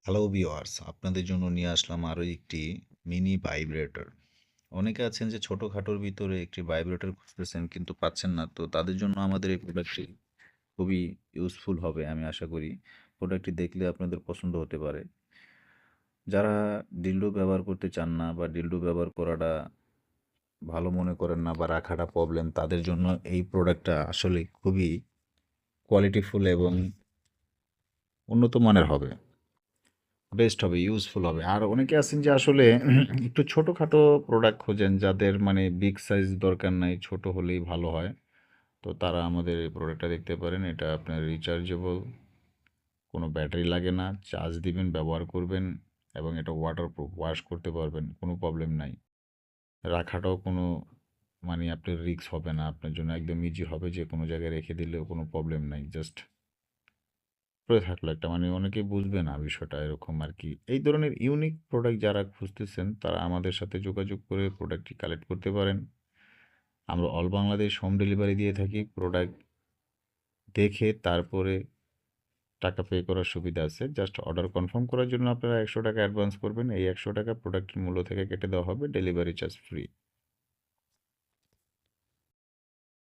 Hello viewers, আপনাদের জন্য নিয়ে আসলাম আরও একটি মিনি ভাইব্রেটর। অনেকে আছেন যে ছোটোখাটোর ভিতরে একটি ভাইব্রেটর খুঁজতেছেন কিন্তু পাচ্ছেন না, তো তাদের জন্য আমাদের এই প্রোডাক্টটি খুবই ইউজফুল হবে আমি আশা করি। প্রোডাক্টটি দেখলে আপনাদের পছন্দ হতে পারে। যারা ডিলডো ব্যবহার করতে চান না বা ডিলডো ব্যবহার করাটা ভালো মনে করেন না বা রাখাটা প্রবলেম, তাদের জন্য এই প্রোডাক্টটা আসলে খুবই কোয়ালিটিফুল এবং উন্নত মানের হবে। বেস্ট হবে, ইউজফুল হবে। আর অনেকে আছেন যে আসলে একটু ছোটখাটো প্রোডাক্ট খোঁজেন, যাদের মানে বিগ সাইজ দরকার নাই, ছোট হলেই ভালো হয়। তো তারা আমাদের এই প্রোডাক্টটা দেখতে পারেন। এটা আপনার রিচার্জেবল, কোনো ব্যাটারি লাগে না, চার্জ দিবেন, ব্যবহার করবেন এবং এটা ওয়াটারপ্রুফ, ওয়াশ করতে পারবেন, কোনো প্রবলেম নাই। রাখাটাও কোনো মানে আপনার রিস্ক হবে না, আপনার জন্য একদম ইজি হবে, যে কোনো জায়গায় রেখে দিলেও কোনো প্রবলেম নাই। জাস্ট পড়ে থাকলো একটা, মানে অনেকেই বুঝবে না বিষয়টা এরকম আর কি। এই ধরনের ইউনিক প্রোডাক্ট যারা খুঁজতেছেন তারা আমাদের সাথে যোগাযোগ করে প্রোডাক্টটি কালেক্ট করতে পারেন। আমরা অল বাংলাদেশ হোম ডেলিভারি দিয়ে থাকি। প্রোডাক্ট দেখে তারপরে টাকা পে করার সুবিধা আছে। জাস্ট অর্ডার কনফার্ম করার জন্য আপনারা ১০০ টাকা অ্যাডভান্স করবেন। এই ১০০ টাকা প্রোডাক্টের মূল্য থেকে কেটে দেওয়া হবে, ডেলিভারি চার্জ ফ্রি।